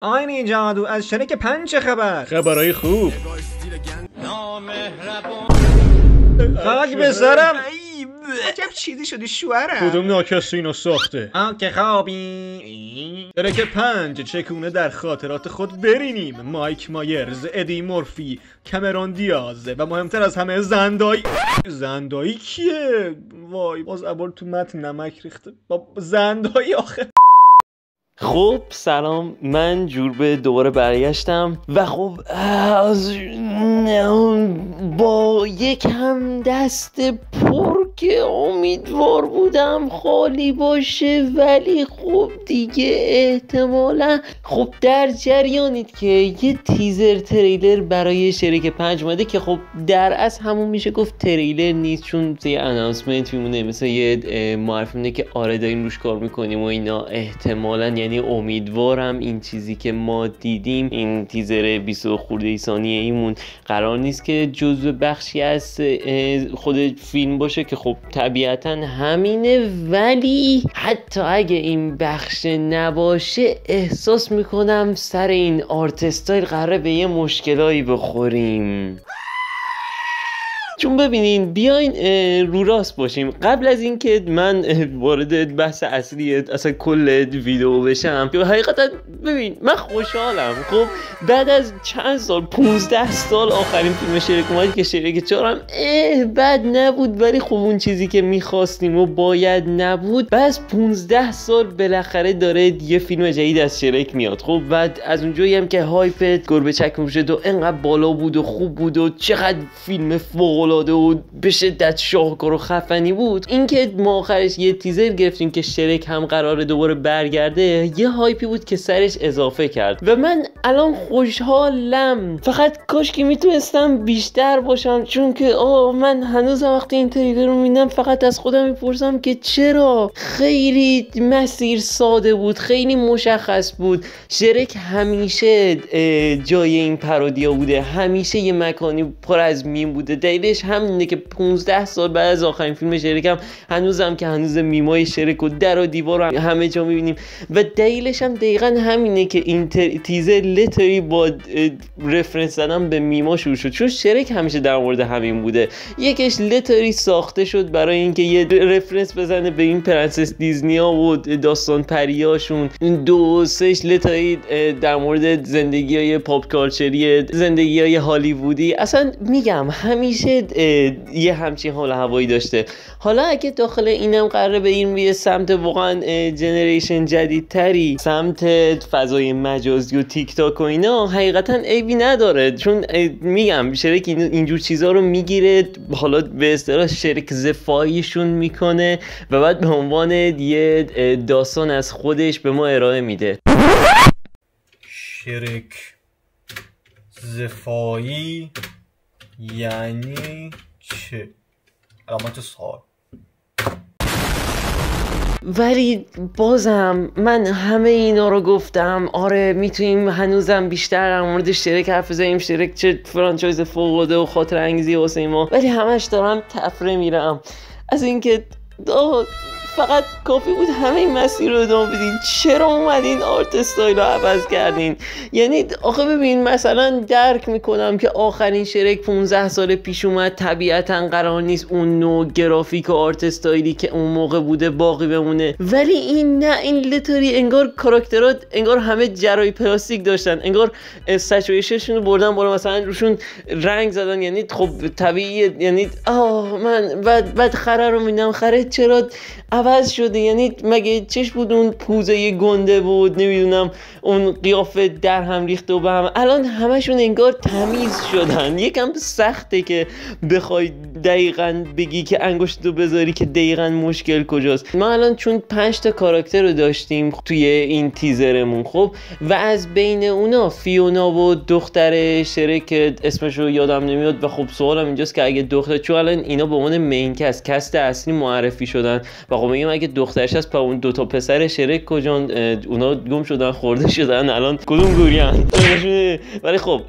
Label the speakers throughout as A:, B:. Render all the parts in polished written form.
A: آینی جادو از شرک 5 چه خبر؟
B: خبرای خوب.
A: خاک به سرم. عجب چیزی شدی شوهرم.
B: کدوم ناکسی اینو ساخته؟
A: که خوابی.
B: شرک 5 چگونه در خاطرات خود برینیم. مایک مایرز، ادی مورفی، کامرون دیاز و مهمتر از همه زندایی کیه؟ وای باز ابر تو متن نمک ریخته. زندایی آخه.
C: خب سلام، من جوربه دوباره برگشتم و خب با یک هم دست پر که امیدوار بودم خالی باشه، ولی خب دیگه احتمالا خب در جریانید که یه تیزر تریلر برای شرک 5 اومده که خب در اصل همون میشه گفت تریلر نیست، چون یه اناونسمنت میمونه، مثل یه معرفی میمونه که آره داریم روش کار میکنیم و اینا. احتمالا یعنی امیدوارم این چیزی که ما دیدیم، این تیزر 20 خورده ثانیه ایمون قرار نیست که جزء بخشی از خود فیلم باشه که خب طبیعتا همینه، ولی حتی اگه این بخش نباشه احساس میکنم سر این آرت استایل قراره به یه مشکلایی بخوریم. چون ببینین بیاین رو راست باشیم، قبل از اینکه من وارد بحث اصلی اصلا کل ویدیو بشم، حقیقتا ببین من خوشحالم. خب بعد از چند سال، 15 سال آخرین فیلم شرک اومد که شرک 4 هم بد نبود، ولی خب اون چیزی که میخواستیم و باید نبود. بعد از 15 سال بالاخره داره یه فیلم جدید از شرک میاد. خب بعد از اونجایی هم که هایپ گربه چکمه شد و انقدر بالا بود و خوب بود و چقدر فیلم فوق و به شدت شاهکار و خفنی بود، اینکه ما آخرش یه تیزر گرفتیم که شرک هم قراره دوباره برگرده، یه هایپی بود که سرش اضافه کرد و من الان خوشحالم. فقط کاش که میتونستم بیشتر باشم، چون که من هنوزم وقتی این تریلر رو میبینم فقط از خودم میپرسم که چرا. خیلی مسیر ساده بود، خیلی مشخص بود. شرک همیشه جای این پارودیا بوده، همیشه یه مکانی پر از میم بوده. دلیلش همینه که 15 سال بعد از آخرین فیلم شرک هنوز میمای شرک و در و دیوار رو همه جا میبینیم و دلیلش هم دقیقا همینه که این تیزر لتری با رفرنس زدن به میما شروع شد، چون شرک همیشه در مورد همین بوده. یکش لتری ساخته شد برای اینکه یه رفرنس بزنه به این پرنسس دیزنیا و داستان پریاشون. دو سهش لتری در مورد زندگی‌های پاپ کالچری، زندگی‌های هالیوودی. اصلا میگم همیشه یه همچین حال هوایی داشته. حالا اگه داخل اینم قراره به این یه سمت واقعا جنریشن جدیدتری، سمت فضای مجازی و تیک تاک و اینا، حقیقتا عیبی نداره، چون میگم شرک اینجور چیزا رو میگیره، حالا به اصطلاح شرک زفاییشون میکنه و بعد به عنوان یه داستان از خودش به ما ارائه میده.
B: شرک زفایی یعنی چه؟ علامت سوال.
C: ولی بازم من همه اینا رو گفتم. آره میتونیم هنوزم بیشتر در مورد شرک حرف بزنیم، شرک چه فرانچایز فوق‌العاده و خاطر انگیزی واسه ما، ولی همش دارم تفره میرم از اینکه فقط کافی بود همه این مسیر رو ادامه بدین. چرا اومدین آرت استایل رو عوض کردین؟ یعنی آخه ببین، مثلا درک میکنم که آخرین شرک 15 سال پیش اومد، طبیعتا قرار نیست اون نوع گرافیک و آرت استایلی که اون موقع بوده باقی بمونه، ولی این نه، این لتری انگار کاراکترات انگار همه جرای پلاستیک داشتن، انگار سچوریشنشون رو بردن بالا، مثلا روشون رنگ زدن. یعنی خب طبیعیه، یعنی من بعد خره رو میدم، خره چرا عوض شده؟ یعنی مگه چش بود اون پوزه گنده بود، نمیدونم اون قیافه در هم ریخته و به هم، الان همشون انگار تمیز شدن. یکم سخته که بخوای دقیقاً بگی که انگشتو بذاری که دقیقاً مشکل کجاست. ما الان چون 5 تا کاراکتر رو داشتیم توی این تیزرمون، خب و از بین اونا فیونا و دختر شرک اسمش رو یادم نمیاد و خب سوالم اینجاست که اگه دختر، چون الان اینا به عنوان مین کست اصلی معرفی شدن و خب میگم اگه دخترش هست پا اون 2 تا پسر شرک کجان؟ اونا گم شدن، خورده شدن، الان کدوم گوریان؟ ولی خب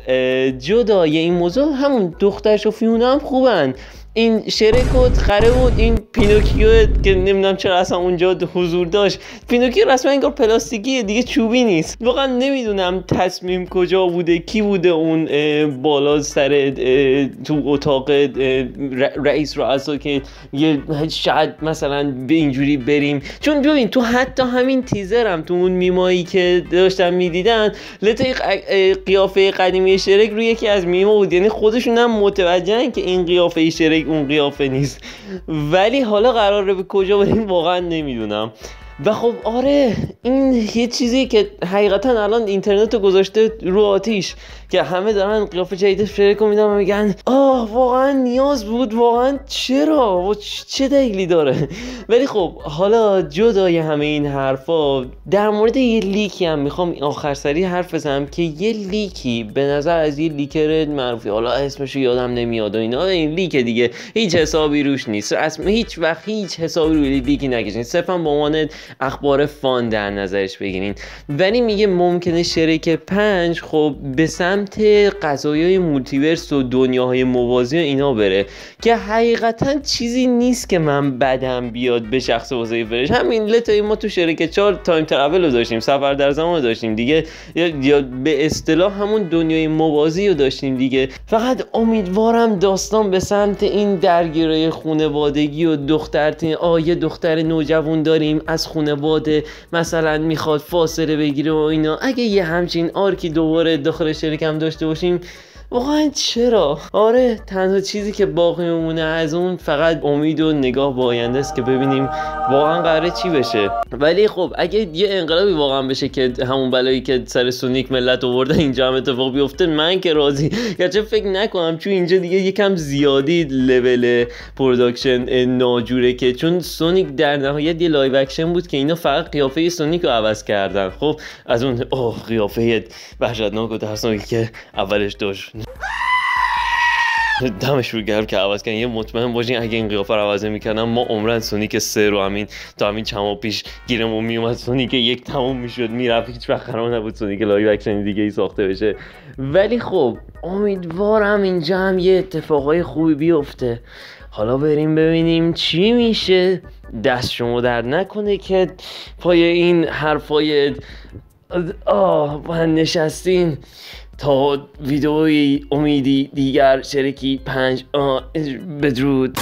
C: جدای این موضوع همون دخترش و فیونا هم خوبن. این شرک و خره بود، این پینوکیو که نمیدونم چرا اصلا اونجا حضور داشت. پینوکیو رسما انگار پلاستیکیه دیگه، چوبی نیست. واقعا نمیدونم تصمیم کجا بوده، کی بوده اون بالا سر تو اتاق رئیس رؤسا که یه شاید مثلا به اینجوری بریم. چون ببین تو حتی همین تیزرم تو اون میمایی که داشتن میدیدن لطای قیافه قدیمی شرک روی یکی از میما بود، یعنی خودشون هم متوجهن که این قیافه شرک اون قیافه نیست. ولی حالا قراره به کجا بریم واقعا نمیدونم. و خب آره این یه چیزی که حقیقتا الان اینترنت رو گذاشته رو آتیش که همه دارن قیافه جدید شرک رو میدن و میگن واقعا نیاز بود، واقعا چرا و چه دلیلی داره. ولی خب حالا جدای همه این حرفا در مورد یه لیکی هم میخوام آخر سری حرف بزنم که یه لیکی به نظر از یه لیکر معروفی، حالا اسمشو یادم نمیاد و اینا، این لیک دیگه هیچ حسابی روش نیست، هیچ وقت هیچ حسابی روی لیکی نکشین، صرفا به عنوان اخبار فان در نظرش بگیرین. ولی میگه ممکنه شرک 5 خب به سمت قضایای مولتیورس و دنیاهای موازی و اینا بره که حقیقتا چیزی نیست که من بدم بیاد به شخص واسه فرش. همین لطای ما تو شرک 4 تایم ترافل رو داشتیم، سفر در زمان رو داشتیم دیگه، یا به اصطلاح همون دنیای موازی رو داشتیم دیگه. فقط امیدوارم داستان به سمت این درگیری خانوادگی و یه دختر نوجوان داریم از خانواده مثلا میخواد فاصله بگیره و اینا، اگه یه همچین آرکی دوباره داخل شرکم داشته باشیم واقعا چرا. آره تنها چیزی که باقی میمونه از اون فقط امید و نگاه به آینده است که ببینیم واقعا قراره چی بشه. ولی خب اگه یه انقلابی واقعا بشه که همون بلایی که سر سونیک ملت آورده اینجا هم اتفاق بیفته، من که راضی، گرچه فکر نکنم چون اینجا دیگه یکم زیادی لول پروداکشن ناجوره، که چون سونیک در نهایت یه لایو اکشن بود که اینا فقط قیافه سونیک رو عوض کردن. خب از اون قیافه وحشتناک و ترسناکی که اولش داشت دمش رو گرم که عوض کردن. یه مطمئن باشین اگه این قیافه رو عوض می‌کردن ما عمرن سونیک 3 رو همین چند ماه پیش گیرمون میومد سونیک 1 تموم میشد میرفت، هیچ وقت قرار نبود سونیک لایو اکشن دیگه ای ساخته بشه. ولی خب امیدوارم اینجا هم یه اتفاقای خوبی بیفته. حالا بریم ببینیم چی میشه. دست شما درد نکنه که پای این حرفای من نشستین. تا ویدئوی امیدی دیگر شرکی 5 بدرود.